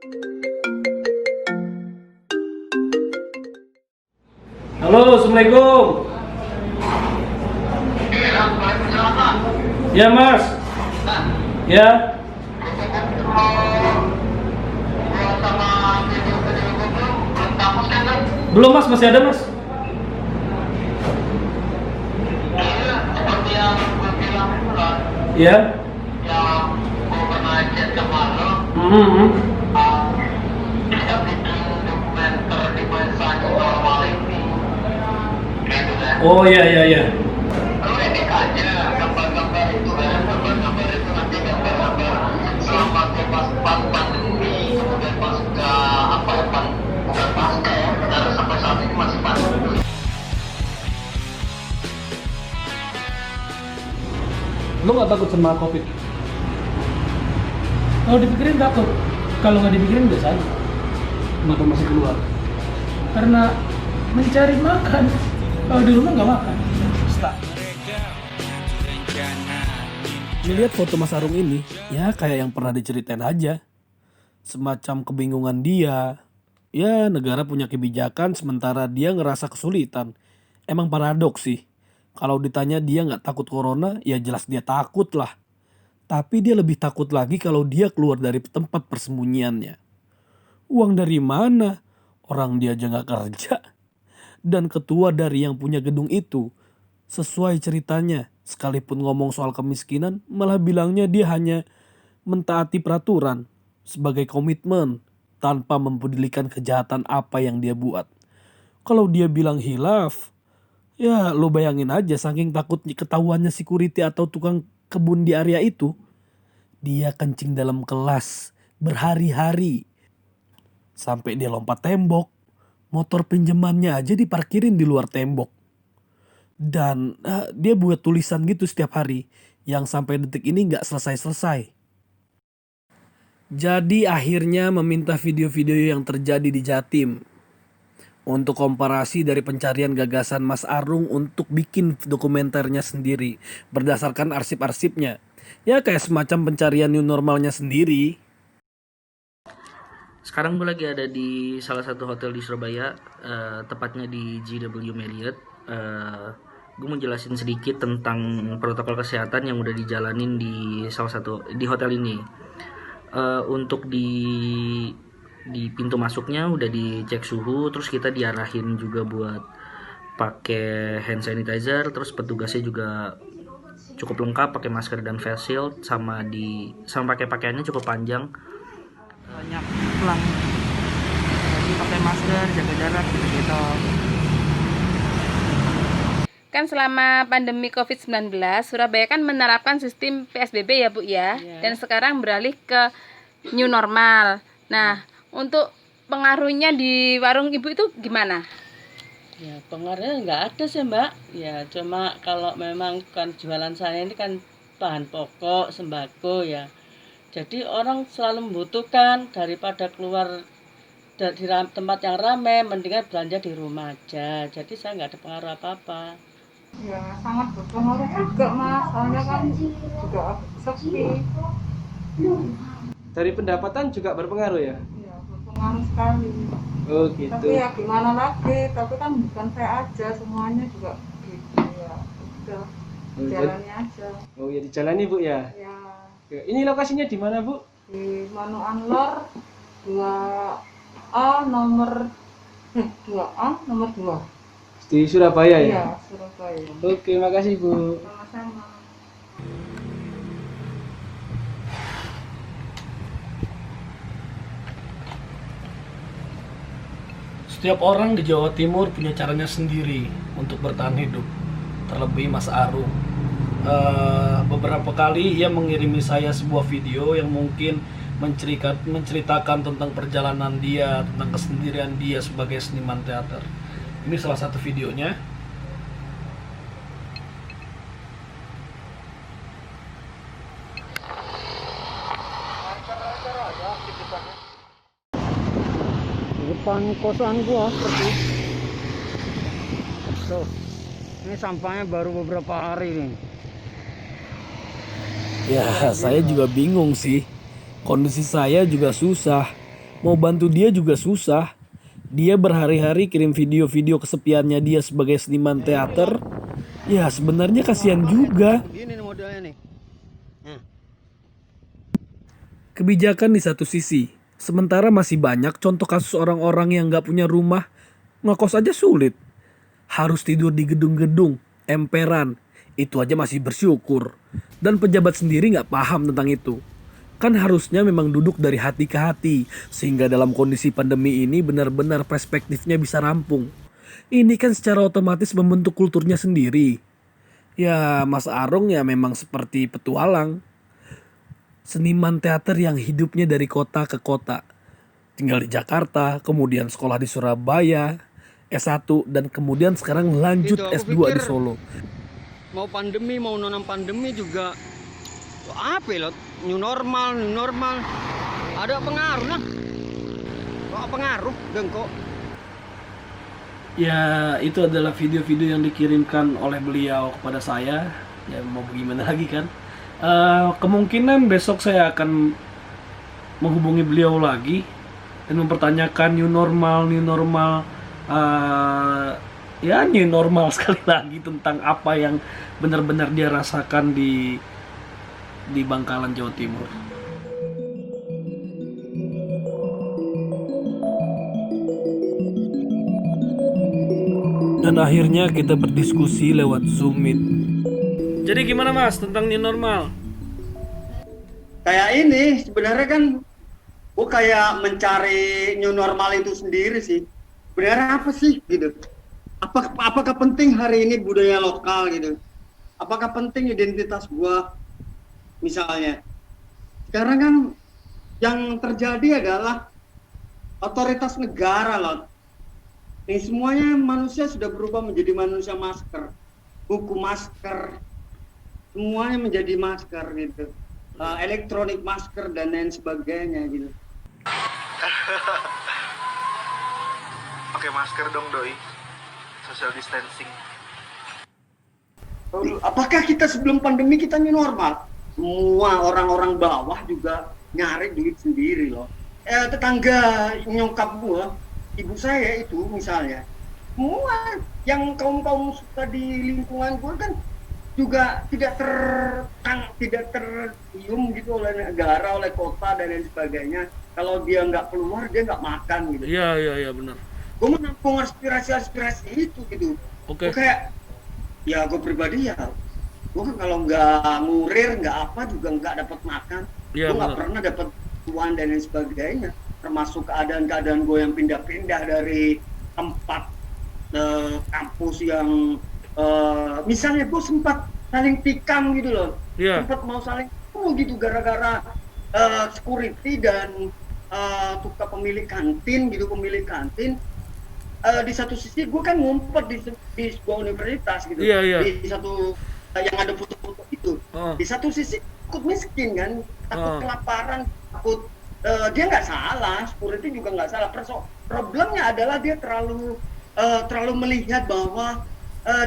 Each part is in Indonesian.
Halo, assalamualaikum. Ya mas. Ya. Belum mas, masih ada mas. Ya. Oh iya iya iya. Lu nggak takut sama COVID? Kalau dipikirin takut, kalau nggak dipikirin biasa aja. Kenapa masih keluar? Karena mencari makan. Kalau di rumah nggak makan. Stop. Melihat foto Mas Arung ini, ya kayak yang pernah diceritain aja. Semacam kebingungan dia. Ya negara punya kebijakan sementara dia ngerasa kesulitan. Emang paradoks sih. Kalau ditanya dia nggak takut corona, ya jelas dia takut lah. Tapi dia lebih takut lagi kalau dia keluar dari tempat persembunyiannya. Uang dari mana? Orang dia aja nggak kerja. Dan ketua dari yang punya gedung itu, sesuai ceritanya, sekalipun ngomong soal kemiskinan, malah bilangnya dia hanya mentaati peraturan sebagai komitmen tanpa mempedulikan kejahatan apa yang dia buat. Kalau dia bilang hilaf, ya lo bayangin aja saking takutnya ketahuannya security atau tukang kebun di area itu. Dia kencing dalam kelas berhari-hari. Sampai dia lompat tembok. Motor pinjamannya aja diparkirin di luar tembok. Dan dia buat tulisan gitu setiap hari. Yang sampai detik ini gak selesai-selesai. Jadi akhirnya meminta video-video yang terjadi di Jatim. Untuk komparasi dari pencarian gagasan Mas Arung untuk bikin dokumenternya sendiri berdasarkan arsip-arsipnya. Ya kayak semacam pencarian new normalnya sendiri. Sekarang gue lagi ada di salah satu hotel di Surabaya, tepatnya di JW Marriott. Gue mau jelasin sedikit tentang protokol kesehatan yang udah dijalanin di salah satu di hotel ini. Untuk di pintu masuknya udah dicek suhu, terus kita diarahin juga buat pakai hand sanitizer, terus petugasnya juga cukup lengkap pakai masker dan face shield, sama pakai pakaiannya cukup panjang, banyak pelang, jadi pakai masker, jaga jarak gitu. Kan selama pandemi COVID-19, Surabaya kan menerapkan sistem PSBB ya Bu ya, dan sekarang beralih ke new normal. Nah, untuk pengaruhnya di warung Ibu itu gimana? Ya pengaruhnya nggak ada sih Mbak. Ya cuma kalau memang kan jualan saya ini kan bahan pokok, sembako ya. Jadi orang selalu membutuhkan daripada keluar di tempat yang ramai, mendingan belanja di rumah aja. Jadi saya nggak ada pengaruh apa-apa. Ya sangat berpengaruh juga Mas, soalnya kan juga sepi. Dari pendapatan juga berpengaruh ya? Ya berpengaruh sekali. Oh gitu. Tapi ya gimana lagi, tapi kan bukan saya aja, semuanya juga gitu ya. Udah jalannya aja. Oh ya dijalani Bu ya? Ya Ini lokasinya di mana Bu? di Manu Anlor 2A nomor 2. Di Surabaya ya? Iya, Surabaya. Oke, makasih Bu. Sama-sama. Setiap orang di Jawa Timur punya caranya sendiri untuk bertahan hidup. Terlebih Mas Arung. Beberapa kali ia mengirimi saya sebuah video yang mungkin menceritakan tentang perjalanan dia, tentang kesendirian dia sebagai seniman teater. Ini salah satu videonya. Depan kosan gua seperti tuh, ini sampahnya baru beberapa hari nih. Ya, saya juga bingung sih. Kondisi saya juga susah. Mau bantu dia juga susah. Dia berhari-hari kirim video-video kesepiannya dia sebagai seniman teater. Ya sebenarnya kasihan juga. Begini nih modelnya nih. Kebijakan di satu sisi, sementara masih banyak contoh kasus orang-orang yang gak punya rumah, ngekos aja sulit. Harus tidur di gedung-gedung, emperan, itu aja masih bersyukur. Dan pejabat sendiri gak paham tentang itu. Kan harusnya memang duduk dari hati ke hati, sehingga dalam kondisi pandemi ini benar-benar perspektifnya bisa rampung. Ini kan secara otomatis membentuk kulturnya sendiri. Ya Mas Arung ya memang seperti petualang. Seniman teater yang hidupnya dari kota ke kota. Tinggal di Jakarta, kemudian sekolah di Surabaya, S1, dan kemudian sekarang lanjut Itu, aku S2 di pikir Solo. Mau pandemi, mau non pandemi juga apa ya, new normal. Ada pengaruh lah. Kok pengaruh, Dengko? Ya itu adalah video-video yang dikirimkan oleh beliau kepada saya. Ya mau bagaimana lagi kan. Kemungkinan besok saya akan menghubungi beliau lagi dan mempertanyakan new normal ya new normal sekali lagi tentang apa yang benar-benar dia rasakan di Bangkalan, Jawa Timur. Dan akhirnya kita berdiskusi lewat Zoom Meet. Jadi gimana Mas tentang new normal? Kayak ini sebenarnya kan gue kayak mencari new normal itu sendiri sih. Sebenarnya apa sih gitu? Apakah penting hari ini budaya lokal gitu? Apakah penting identitas gue misalnya? Sekarang kan yang terjadi adalah otoritas negara loh. Ini semuanya manusia sudah berubah menjadi manusia masker, buku masker, semuanya menjadi masker gitu. Elektronik masker dan lain sebagainya gitu. Pakai masker dong doi, social distancing. Apakah kita sebelum pandemi kita new normal? Semua orang-orang bawah juga nyari duit sendiri loh. Tetangga nyokap gua, ibu saya itu misalnya, semua yang kaum suka di lingkungan gua kan juga tidak tercium gitu oleh negara, oleh kota dan lain sebagainya. Kalau dia nggak keluar, dia nggak makan gitu. Iya benar. Gue menampung aspirasi itu gitu. Oke. Gue kayak, ya gue pribadi ya, gue kan kalau nggak ngurir, nggak apa juga nggak dapat makan. Iya, Gue nggak benar. pernah dapat uang dan lain sebagainya. Termasuk keadaan gue yang pindah-pindah dari tempat kampus yang misalnya gue sempat saling tikam gitu loh. Iya. Sempat mau saling gitu gara-gara security dan tukang pemilik kantin. Di satu sisi gue kan ngumpet di sebuah universitas gitu. Iya. Di satu yang ada foto-foto itu. Di satu sisi takut miskin kan, takut kelaparan, takut dia nggak salah, security juga nggak salah. Problemnya adalah dia terlalu melihat bahwa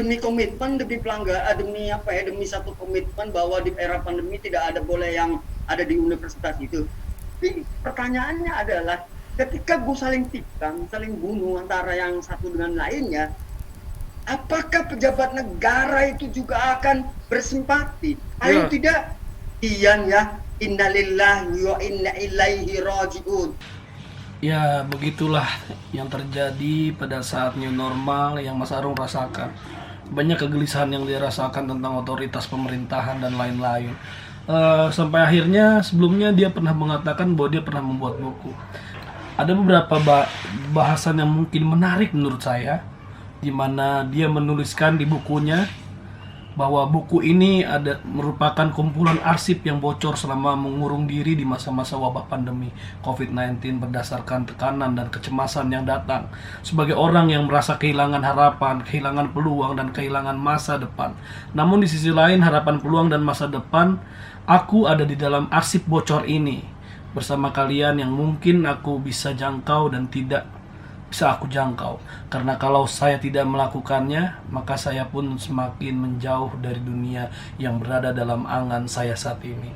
demi komitmen, demi satu komitmen bahwa di era pandemi tidak ada boleh yang ada di universitas itu. Tapi pertanyaannya adalah ketika gue saling tikam, saling bunuh antara yang satu dengan lainnya, apakah pejabat negara itu juga akan bersimpati? Ayo tidak, Ian ya, innalillahi wa inna ilaihi raji'un. Ya begitulah yang terjadi pada saat new normal yang Mas Arung rasakan. Banyak kegelisahan yang dia rasakan tentang otoritas pemerintahan dan lain-lain. Sampai akhirnya sebelumnya dia pernah mengatakan bahwa dia pernah membuat buku. Ada beberapa bahasan yang mungkin menarik menurut saya, di mana dia menuliskan di bukunya bahwa buku ini merupakan kumpulan arsip yang bocor selama mengurung diri di masa-masa wabah pandemi COVID-19 berdasarkan tekanan dan kecemasan yang datang sebagai orang yang merasa kehilangan harapan, kehilangan peluang, dan kehilangan masa depan. Namun di sisi lain harapan, peluang, dan masa depan, aku ada di dalam arsip bocor ini bersama kalian yang mungkin aku bisa jangkau dan tidak bisa aku jangkau. Karena kalau saya tidak melakukannya, maka saya pun semakin menjauh dari dunia yang berada dalam angan saya saat ini.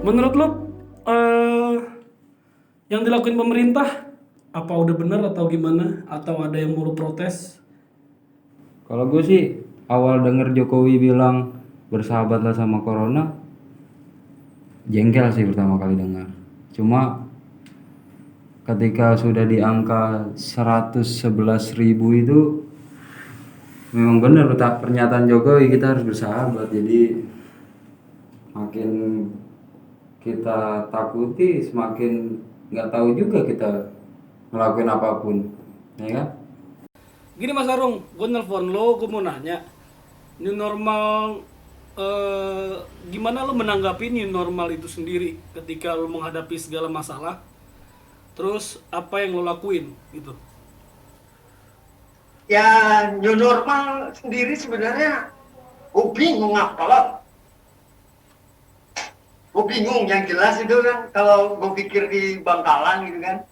Menurut lu yang dilakuin pemerintah apa udah bener atau gimana? Atau ada yang mau lu protes? Kalau gue sih awal denger Jokowi bilang bersahabatlah sama corona, jengkel sih pertama kali dengar. Cuma ketika sudah di angka 111.000 itu memang benar pernyataan Jokowi, kita harus bersahabat. Jadi makin kita takuti semakin nggak tahu juga kita ngelakuin apapun, ya kan? Gini Mas Arung, gue nelfon lo, gue mau nanya new normal, gimana lo menanggapi new normal itu sendiri ketika lo menghadapi segala masalah? Terus apa yang lo lakuin gitu? Ya new normal sendiri sebenarnya gue bingung apa lah. Gue bingung, yang jelas itu kan kalau gue pikir di Bangkalan gitu kan.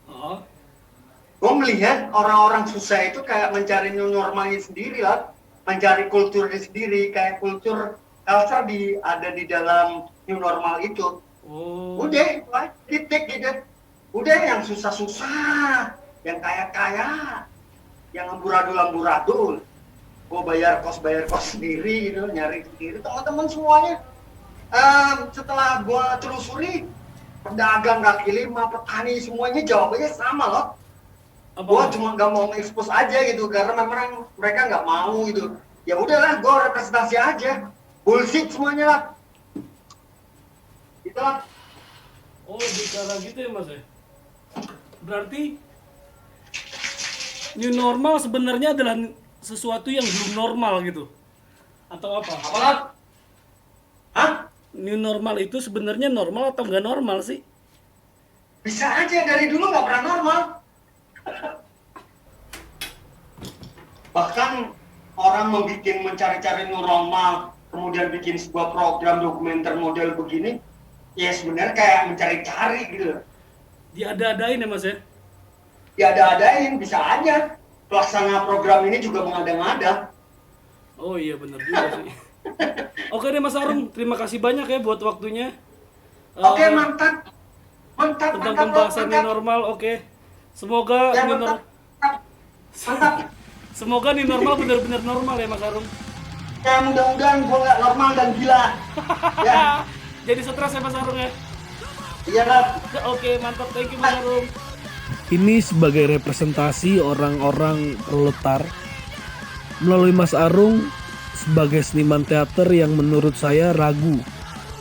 Gue melihat orang-orang susah itu kayak mencari new normalnya sendiri lah, mencari kulturnya sendiri, kayak kultur culture ada di dalam new normal itu. Udah, titik gitu. Udah yang susah-susah, yang kaya-kaya, yang amburadul, gue bayar kos sendiri gitu, nyari sendiri. Teman-teman semuanya, setelah gue telusuri, pedagang kaki lima, petani semuanya jawabannya sama loh. Gue cuma gak mau expose aja gitu, karena memang mereka nggak mau gitu. Ya udahlah, gue representasi aja, bullshit semuanya lah. Gitu lah. Oh, bicara gitu ya Mas ya? Berarti new normal sebenarnya adalah sesuatu yang belum normal gitu? Atau apa? Apalah? Hah? New normal itu sebenarnya normal atau nggak normal sih? Bisa aja, dari dulu nggak pernah normal. Bahkan orang mencari-cari new normal, kemudian bikin sebuah program dokumenter model begini, ya sebenarnya kayak mencari-cari gitu. Diada-adain ya Mas ya? Diada-adain, bisa aja. Pelaksana program ini juga mengada-ngada. Oh iya benar juga sih. Oke deh Mas Arung, terima kasih banyak ya buat waktunya. Oke, mantap. Tentang pembahasan new normal, oke. Semoga Ya, new mantap. Semoga new normal benar-benar normal ya Mas Arung. Ya mudah-mudahan gua nggak normal dan gila. Ya. Jadi stres ya Mas Arung ya? Iya lah. Oke, mantap, thank you Mas Arung. Ini sebagai representasi orang-orang proletar melalui Mas Arung sebagai seniman teater yang menurut saya ragu.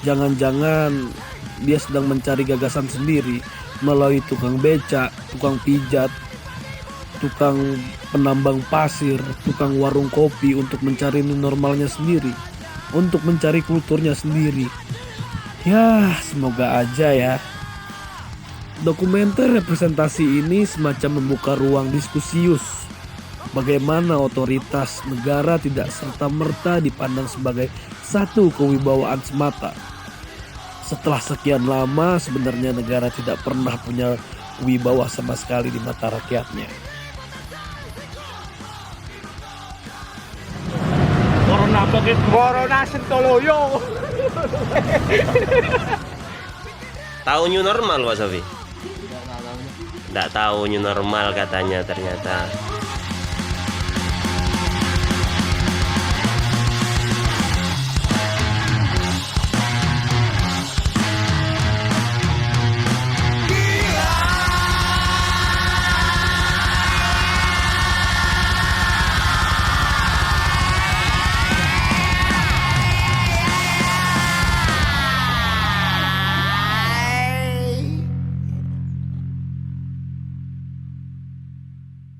Jangan-jangan dia sedang mencari gagasan sendiri melalui tukang becak, tukang pijat, tukang penambang pasir, tukang warung kopi untuk mencari new normalnya sendiri, untuk mencari kulturnya sendiri. Ya, semoga aja ya. Dokumenter representasi ini semacam membuka ruang diskusius. Bagaimana otoritas negara tidak serta-merta dipandang sebagai satu kewibawaan semata. Setelah sekian lama sebenarnya negara tidak pernah punya wibawa sama sekali di mata rakyatnya. Corona Sentoloyo. Tahu new normal Pak Sofi? Tidak tahu new normal katanya ternyata.